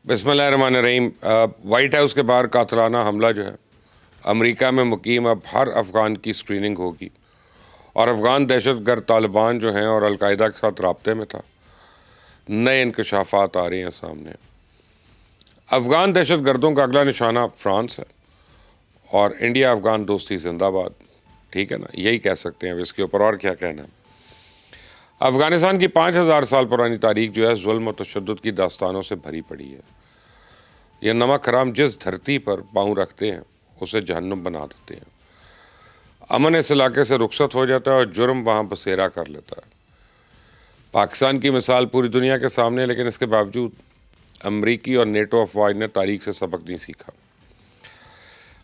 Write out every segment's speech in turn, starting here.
بسم اللہ الرحمن الرحیم۔ وائٹ ہاؤس کے باہر قاتلانہ حملہ جو ہے امریکہ میں مقیم اب ہر افغان کی سکریننگ ہوگی، اور افغان دہشت گرد طالبان جو ہیں اور القاعدہ کے ساتھ رابطے میں تھا، نئے انکشافات آ رہے ہیں سامنے۔ افغان دہشت گردوں کا اگلا نشانہ فرانس ہے، اور انڈیا افغان دوستی زندہ باد، ٹھیک ہے نا، یہی کہہ سکتے ہیں، اب اس کے اوپر اور کیا کہنا ہے۔ افغانستان کی 5000 سال پرانی تاریخ جو ہے ظلم و تشدد کی داستانوں سے بھری پڑی ہے۔ یہ نمک حرام جس دھرتی پر پاؤں رکھتے ہیں اسے جہنم بنا دیتے ہیں۔ امن اس علاقے سے رخصت ہو جاتا ہے اور جرم وہاں بسیرا کر لیتا ہے۔ پاکستان کی مثال پوری دنیا کے سامنے ہے، لیکن اس کے باوجود امریکی اور نیٹو افواج نے تاریخ سے سبق نہیں سیکھا۔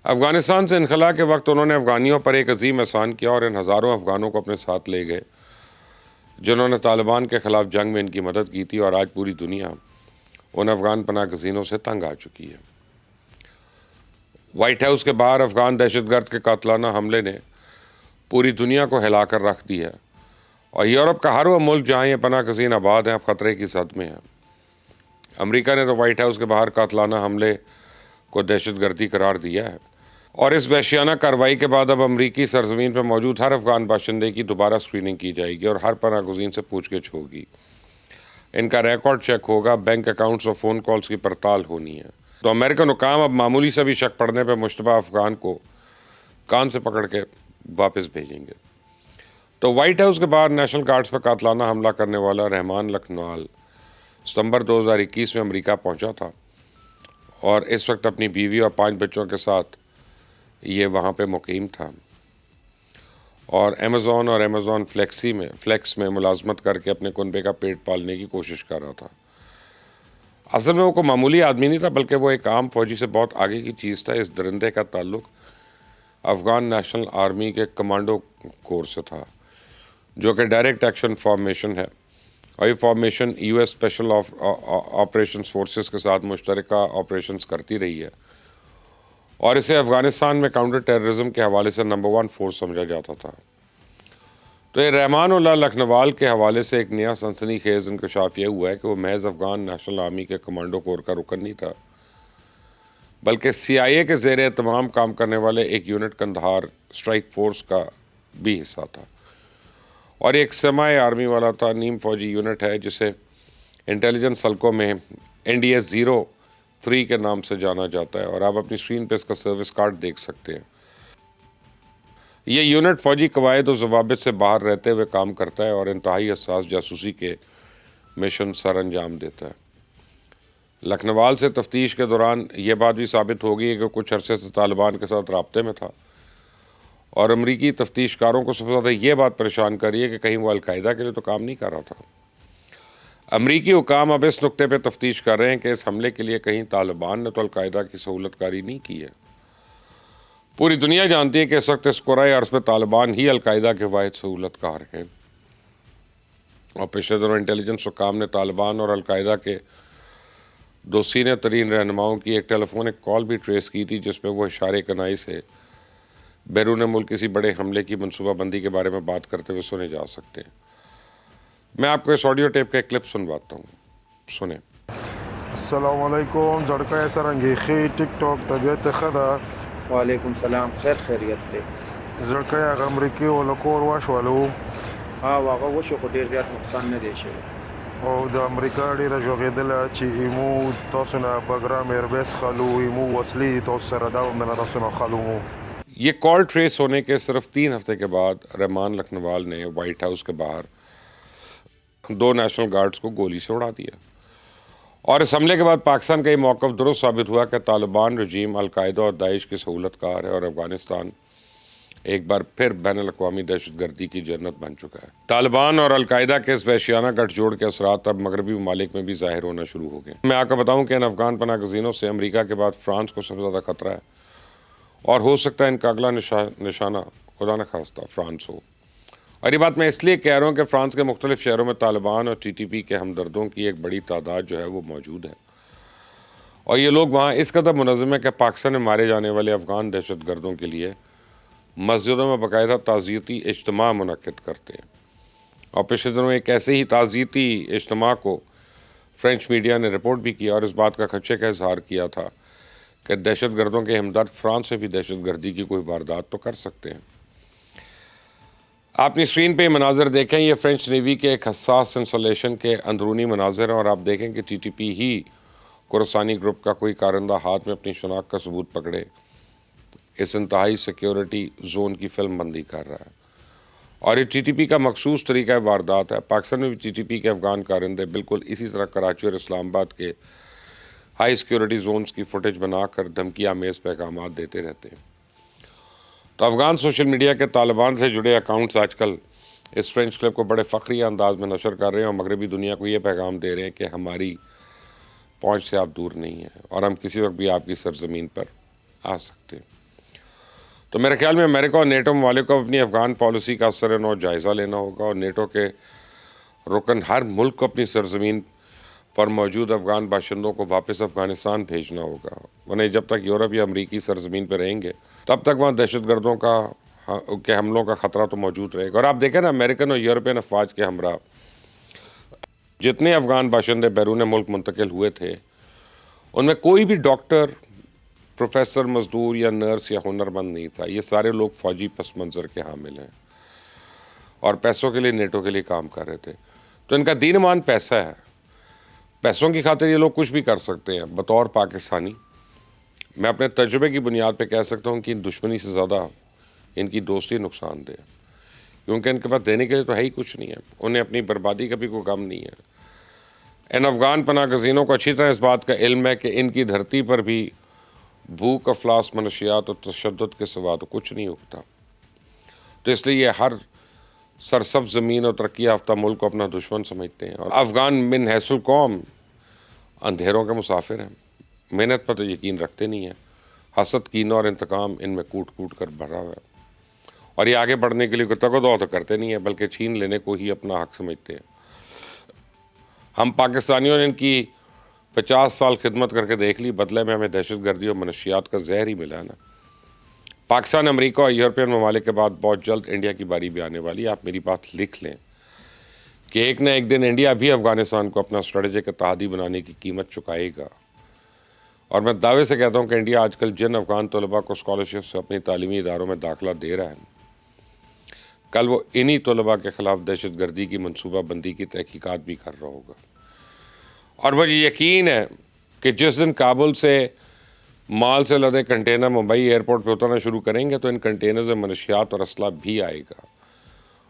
افغانستان سے انخلا کے وقت انہوں نے افغانیوں پر ایک عظیم احسان کیا اور ان ہزاروں افغانوں کو اپنے ساتھ لے گئے جنہوں نے طالبان کے خلاف جنگ میں ان کی مدد کی تھی، اور آج پوری دنیا ان افغان پناہ گزینوں سے تنگ آ چکی ہے۔ وائٹ ہاؤس کے باہر افغان دہشت گرد کے قاتلانہ حملے نے پوری دنیا کو ہلا کر رکھ دیا ہے، اور یورپ کا ہر وہ ملک جہاں یہ پناہ گزین آباد ہیں اب خطرے کی زد میں ہے۔ امریکہ نے تو وائٹ ہاؤس کے باہر قاتلانہ حملے کو دہشت گردی قرار دیا ہے، اور اس وحشیانہ کارروائی کے بعد اب امریکی سرزمین پر موجود ہر افغان باشندے کی دوبارہ سکریننگ کی جائے گی اور ہر پناہ گزین سے پوچھ گچھ ہوگی۔ ان کا ریکارڈ چیک ہوگا، بینک اکاؤنٹس اور فون کالز کی پڑتال ہونی ہے۔ تو امریکن حکام اب معمولی سے بھی شک پڑنے پہ مشتبہ افغان کو کان سے پکڑ کے واپس بھیجیں گے۔ تو وائٹ ہاؤس کے باہر نیشنل گارڈز پر قاتلانہ حملہ کرنے والا رحمان لکھنوال ستمبر 2021 میں امریکہ پہنچا تھا، اور اس وقت اپنی بیوی اور 5 بچوں کے ساتھ یہ وہاں پہ مقیم تھا، اور ایمیزون فلیکس میں ملازمت کر کے اپنے کنبے کا پیٹ پالنے کی کوشش کر رہا تھا۔ اصل میں وہ کوئی معمولی آدمی نہیں تھا، بلکہ وہ ایک عام فوجی سے بہت آگے کی چیز تھا۔ اس درندے کا تعلق افغان نیشنل آرمی کے کمانڈو کور سے تھا، جو کہ ڈائریکٹ ایکشن فارمیشن ہے، اور یہ formation U S special operations forces کے ساتھ مشترکہ آپریشنز کرتی رہی ہے، اور اسے افغانستان میں کاؤنٹر ٹیررزم کے حوالے سے نمبر 1 فورس سمجھا جاتا تھا۔ تو یہ رحمان اللہ لکھنوال کے حوالے سے ایک نیا سنسنی خیز انکشاف یہ ہوا ہے کہ وہ محض افغان نیشنل آرمی کے کمانڈو کور کا رکن نہیں تھا، بلکہ سی آئی اے کے زیر اہتمام کام کرنے والے ایک یونٹ قندھار اسٹرائک فورس کا بھی حصہ تھا، اور ایک سیمی آرمی والا تھا، نیم فوجی یونٹ ہے جسے انٹیلیجنس حلقوں میں NDS 03 کے نام سے جانا جاتا ہے، اور آپ اپنی اسکرین پہ اس کا سروس کارڈ دیکھ سکتے ہیں۔ یہ یونٹ فوجی قواعد و ضوابط سے باہر رہتے ہوئے کام کرتا ہے اور انتہائی حساس جاسوسی کے مشن سر انجام دیتا ہے۔ لکھنوال سے تفتیش کے دوران یہ بات بھی ثابت ہو گئی ہے کہ کچھ عرصے سے طالبان کے ساتھ رابطے میں تھا، اور امریکی تفتیش کاروں کو سب سے زیادہ یہ بات پریشان کر رہی ہے کہ کہیں وہ القاعدہ کے لیے تو کام نہیں کر رہا تھا۔ امریکی حکام اب اس نقطے پہ تفتیش کر رہے ہیں کہ اس حملے کے لیے کہیں طالبان نے تو القاعدہ کی سہولت کاری نہیں کی ہے۔ پوری دنیا جانتی ہے کہ اس وقت اس قرۂ عرض پہ طالبان ہی القاعدہ کے واحد سہولت کار ہیں، اور پچھلے دنوں انٹیلیجنس حکام نے طالبان اور القاعدہ کے 2 سینئر ترین رہنماؤں کی ایک ٹیلی فونک کال بھی ٹریس کی تھی، جس میں وہ اشارے کنائی سے بیرون ملک کسی بڑے حملے کی منصوبہ بندی کے بارے میں بات کرتے ہوئے سنے جا سکتے ہیں۔ میں آپ کو اس آڈیو ٹیپ کا ایک کلپ سنواتا ہوں، سنیں۔ السلام علیکم زړکه سرنګېخي ټیک ټاک طبیعت ښه ده. وعلیکم سلام، خیر خیریت دی. زړکه یې هغه امریکې ولکور وشولو، هغه وشو خو ډېر زیات نقصان نه دی شوی. او د امریکا ډېره ژغېدله چې ایمو تاسو نه بګرام ایربیس خلو، ایمو وسلې تاسو سره دا هم نه تاسو نه خلو. یہ کال ٹریس ہونے کے صرف 3 ہفتے کے بعد رحمان لکھنوال نے وائٹ ہاؤس کے باہر 2 نیشنل گارڈز کو گولی سے اڑا دیا، اور اس حملے کے بعد پاکستان کا یہ موقف درست ثابت ہوا کہ طالبان رجیم القاعدہ اور داعش کی سہولت کار ہے، اور افغانستان ایک بار پھر بین الاقوامی دہشت گردی کی جنت بن چکا ہے۔ طالبان اور القاعدہ کے اس وحشیانہ گٹھ جوڑ کے اثرات اب مغربی ممالک میں بھی ظاہر ہونا شروع ہو گئے۔ میں آپ کو بتاؤں کہ ان افغان پناہ گزینوں سے امریکہ کے بعد فرانس کو سب سے زیادہ خطرہ ہے، اور ہو سکتا ہے ان کا اگلا نشانہ خدا نخواستہ فرانس ہو۔ اور یہ بات میں اس لیے کہہ رہا ہوں کہ فرانس کے مختلف شہروں میں طالبان اور TTP کے ہمدردوں کی ایک بڑی تعداد جو ہے وہ موجود ہے، اور یہ لوگ وہاں اس قدر منظم ہے کہ پاکستان میں مارے جانے والے افغان دہشت گردوں کے لیے مسجدوں میں باقاعدہ تعزیتی اجتماع منعقد کرتے ہیں، اور پچھلے دنوں ایک ایسے ہی تعزیتی اجتماع کو فرینچ میڈیا نے رپورٹ بھی کیا اور اس بات کا خدشے کا اظہار کیا تھا کہ دہشت گردوں کے ہمدرد فرانس سے بھی دہشت گردی کی کوئی واردات تو کر سکتے ہیں۔ آپ اپنی اسکرین پہ یہ مناظر دیکھیں، یہ فرینچ نیوی کے ایک حساس انسٹالیشن کے اندرونی مناظر ہیں، اور آپ دیکھیں کہ ٹی ٹی پی ہی خراسانی گروپ کا کوئی کارندہ ہاتھ میں اپنی شناخت کا ثبوت پکڑے اس انتہائی سیکیورٹی زون کی فلم بندی کر رہا ہے، اور یہ ٹی ٹی پی کا مخصوص طریقہ واردات ہے۔ پاکستان میں بھی ٹی ٹی پی کے افغان کارندے بالکل اسی طرح کراچی اور اسلام آباد کے ہائی سیکیورٹی زونز کی فوٹیج بنا کر دھمکی آمیز پیغامات دیتے رہتے ہیں۔ تو افغان سوشل میڈیا کے طالبان سے جڑے اکاؤنٹس آج کل اس فرینچ کلپ کو بڑے فخریہ انداز میں نشر کر رہے ہیں اور مغربی دنیا کو یہ پیغام دے رہے ہیں کہ ہماری پہنچ سے آپ دور نہیں ہیں اور ہم کسی وقت بھی آپ کی سرزمین پر آ سکتے ہیں۔ تو میرے خیال میں امریکہ اور نیٹو ممالک کو اپنی افغان پالیسی کا اثر نو جائزہ لینا ہوگا، اور نیٹو کے رکن ہر ملک کو اپنی سرزمین پر موجود افغان باشندوں کو واپس افغانستان بھیجنا ہوگا، ورنہ جب تک یورپ یا امریکی سرزمین پہ رہیں گے تب تک وہاں دہشت گردوں کے حملوں کا خطرہ تو موجود رہے گا۔ اور آپ دیکھیں نا، امریکن اور یورپین افواج کے ہمراہ جتنے افغان باشندے بیرون ملک منتقل ہوئے تھے ان میں کوئی بھی ڈاکٹر، پروفیسر، مزدور یا نرس یا ہنرمند نہیں تھا۔ یہ سارے لوگ فوجی پس منظر کے حامل ہیں اور پیسوں کے لیے نیٹو کے لیے کام کر رہے تھے۔ تو ان کا دین ایمان پیسہ ہے، پیسوں کی خاطر یہ لوگ کچھ بھی کر سکتے ہیں۔ بطور پاکستانی میں اپنے تجربے کی بنیاد پہ کہہ سکتا ہوں کہ ان دشمنی سے زیادہ ان کی دوستی نقصان دہ، کیونکہ ان کے پاس دینے کے لیے تو ہے ہی کچھ نہیں ہے، انہیں اپنی بربادی کا بھی کوئی غم نہیں ہے۔ ان افغان پناہ گزینوں کو اچھی طرح اس بات کا علم ہے کہ ان کی دھرتی پر بھی بھوک، افلاس، منشیات اور تشدد کے سوا تو کچھ نہیں اگتا، تو اس لیے یہ ہر سرسبز زمین اور ترقی یافتہ ملک کو اپنا دشمن سمجھتے ہیں۔ اور افغان من حیث القوم اندھیروں کے مسافر ہیں، محنت پر تو یقین رکھتے نہیں ہیں، حسد، کینہ اور انتقام ان میں کوٹ کوٹ کر بھرا ہوا ہے، اور یہ آگے بڑھنے کے لیے کوئی تگ و دو تو کرتے نہیں ہیں بلکہ چھین لینے کو ہی اپنا حق سمجھتے ہیں۔ ہم پاکستانیوں نے ان کی 50 سال خدمت کر کے دیکھ لی، بدلے میں ہمیں دہشت گردی اور منشیات کا زہر ہی ملا نا۔ پاکستان، امریکہ اور یورپین ممالک کے بعد بہت جلد انڈیا کی باری بھی آنے والی ہے۔ آپ میری بات لکھ لیں کہ ایک نہ ایک دن انڈیا بھی افغانستان کو اپنا اسٹریٹجک اتحادی بنانے کی قیمت چکائے گا، اور میں دعوے سے کہتا ہوں کہ انڈیا آج کل جن افغان طلباء کو اسکالرشپ سے اپنی تعلیمی اداروں میں داخلہ دے رہا ہے، کل وہ انہی طلباء کے خلاف دہشت گردی کی منصوبہ بندی کی تحقیقات بھی کر رہا ہوگا۔ اور مجھے یقین ہے کہ جس دن کابل سے مال سے لدے کنٹینر ممبئی ایئرپورٹ پہ اترنا شروع کریں گے تو ان کنٹینر سے منشیات اور اسلحہ بھی آئے گا،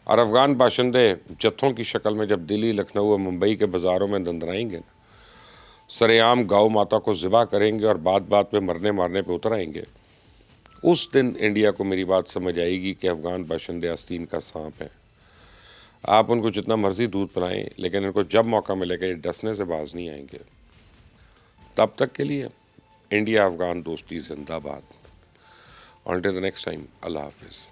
اور افغان باشندے جتھوں کی شکل میں جب دلی، لکھنؤ اور ممبئی کے بازاروں میں دندرائیں گے، سرے عام گاؤ ماتا کو ذبح کریں گے اور بات بات پہ مرنے مارنے پہ اتر آئیں گے، اس دن انڈیا کو میری بات سمجھ آئے گی کہ افغان باشندے آستین کا سانپ ہیں۔ آپ ان کو جتنا مرضی دودھ پلائیں، لیکن ان کو جب موقع ملے گا یہ ڈسنے سے باز نہیں آئیں گے۔ تب تک کے لیے انڈیا افغان دوستی زندہ باد۔ Until the next time, اللہ حافظ۔